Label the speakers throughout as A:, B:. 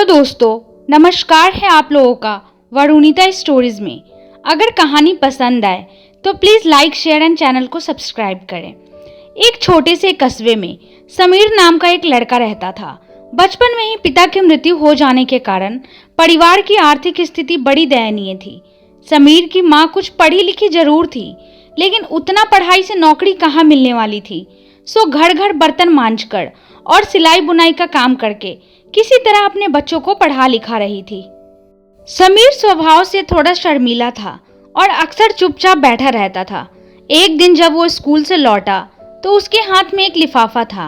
A: Hello दोस्तों, नमस्कार है आप लोगों का वरुणिता स्टोरीज में। अगर कहानी पसंद आए तो please like share and channel को सब्सक्राइब करें। एक छोटे से कस्बे में समीर नाम का एक लड़का रहता था। बचपन में ही पिता की मृत्यु हो जाने के कारण परिवार की आर्थिक स्थिति बड़ी दयनीय थी। समीर की माँ कुछ पढ़ी लिखी जरूर थी, लेकिन उतना पढ़ाई से नौकरी कहाँ मिलने वाली थी। सो घर घर बर्तन मांजकर और सिलाई बुनाई का काम करके किसी तरह अपने बच्चों को पढ़ा लिखा रही थी। समीर स्वभाव से थोड़ा शर्मीला था और अक्सर चुपचाप बैठा रहता था। एक दिन जब वो स्कूल से लौटा तो उसके हाथ में एक लिफाफा था।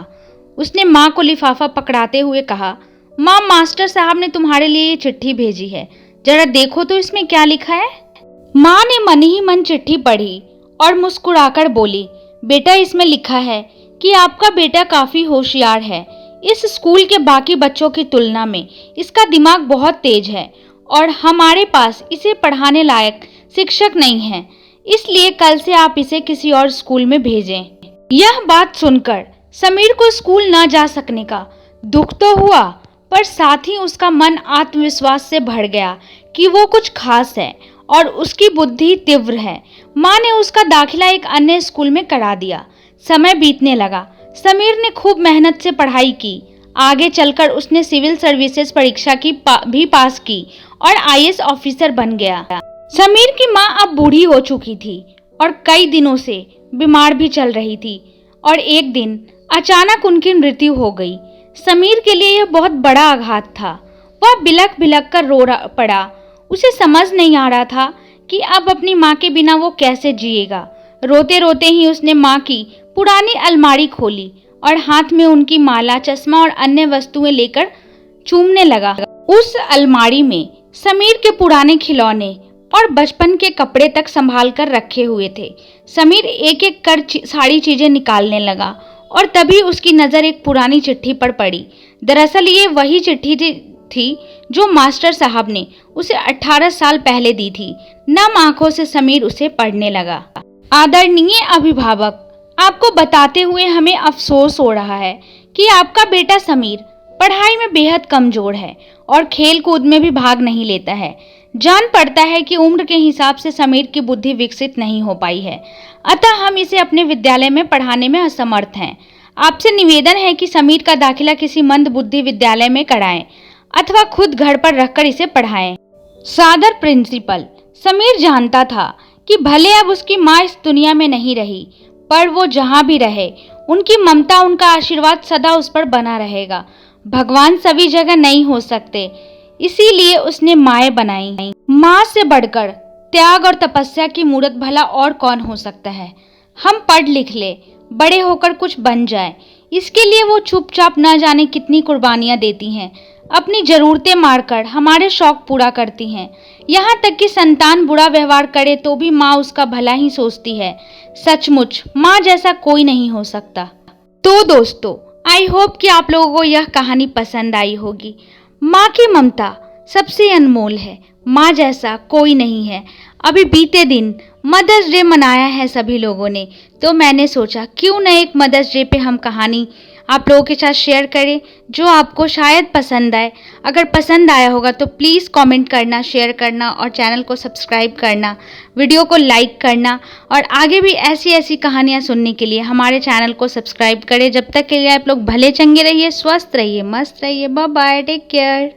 A: उसने माँ को लिफाफा पकड़ाते हुए कहा, माँ, मास्टर साहब ने तुम्हारे लिए ये चिट्ठी भेजी है, जरा देखो तो इसमें क्या लिखा है। माँ ने मन ही मन चिट्ठी पढ़ी और मुस्कुराकर बोली, बेटा, इसमें लिखा है कि आपका बेटा काफी होशियार है। इस स्कूल के बाकी बच्चों की तुलना में इसका दिमाग बहुत तेज है और हमारे पास इसे पढ़ाने लायक शिक्षक नहीं है, इसलिए कल से आप इसे किसी और स्कूल में भेजें। यह बात सुनकर समीर को स्कूल न जा सकने का दुख तो हुआ, पर साथ ही उसका मन आत्मविश्वास से भर गया कि वो कुछ खास है और उसकी बुद्धि तीव्र है। माँ ने उसका दाखिला एक अन्य स्कूल में करा दिया। समय बीतने लगा। समीर ने खूब मेहनत से पढ़ाई की। आगे चलकर उसने सिविल सर्विसेज परीक्षा की भी पास की और आईएएस ऑफिसर बन गया। समीर की माँ अब बूढ़ी हो चुकी थी और कई दिनों से बीमार भी चल रही थी और एक दिन अचानक उनकी मृत्यु हो गई। समीर के लिए यह बहुत बड़ा आघात था। वह बिलख बिलख कर रो पड़ा। उसे समझ नहीं आ रहा था कि अब अपनी माँ के बिना वो कैसे जिएगा। रोते रोते ही उसने माँ की पुरानी अलमारी खोली और हाथ में उनकी माला, चश्मा और अन्य वस्तुएं लेकर चूमने लगा। उस अलमारी में समीर के पुराने खिलौने और बचपन के कपड़े तक संभाल कर रखे हुए थे। समीर एक एक कर सारी चीजें निकालने लगा और तभी उसकी नजर एक पुरानी चिट्ठी पर पड़ी। दरअसल ये वही चिट्ठी थी जो मास्टर साहब ने उसे 18 साल पहले दी थी। नम आंखों से समीर उसे पढ़ने लगा। आदरणीय अभिभावक, आपको बताते हुए हमें अफसोस हो रहा है कि आपका बेटा समीर पढ़ाई में बेहद कमजोर है और खेल कूद में भी भाग नहीं लेता है। जान पड़ता है कि उम्र के हिसाब से समीर की बुद्धि विकसित नहीं हो पाई है, अतः हम इसे अपने विद्यालय में पढ़ाने में असमर्थ हैं। आपसे निवेदन है कि समीर का दाखिला किसी मंद बुद्धि विद्यालय में कराएं अथवा खुद घर पर रखकर इसे पढ़ाएं। सादर प्रिंसिपल। समीर जानता था कि भले अब उसकी माँ इस दुनिया में नहीं रही, पर वो जहाँ भी रहे उनकी ममता, उनका आशीर्वाद सदा उस पर बना रहेगा। भगवान सभी जगह नहीं हो सकते, इसीलिए उसने माएँ बनाई। माँ से बढ़कर त्याग और तपस्या की मूर्त भला और कौन हो सकता है। हम पढ़ लिख ले, बड़े होकर कुछ बन जाए, इसके लिए वो चुपचाप न जाने कितनी कुर्बानियाँ देती हैं। अपनी जरूरतें मारकर हमारे शौक पूरा करती हैं। यहाँ तक कि संतान बुरा व्यवहार करे तो भी माँ उसका भला ही सोचती है। सचमुच माँ जैसा कोई नहीं हो सकता। तो दोस्तों, आई होप कि आप लोगों को यह कहानी पसंद आई होगी। माँ की ममता सबसे अनमोल है, माँ जैसा कोई नहीं है। अभी बीते दिन मदर्स डे मनाया है सभी लोगों ने, तो मैंने सोचा क्यों न एक मदर्स डे पे हम कहानी आप लोगों के साथ शेयर करें जो आपको शायद पसंद आए। अगर पसंद आया होगा तो प्लीज़ कमेंट करना, शेयर करना और चैनल को सब्सक्राइब करना, वीडियो को लाइक करना और आगे भी ऐसी ऐसी कहानियाँ सुनने के लिए हमारे चैनल को सब्सक्राइब करें। जब तक के लिए आप लोग भले चंगे रहिए, स्वस्थ रहिए, मस्त रहिए। Bye bye, take care.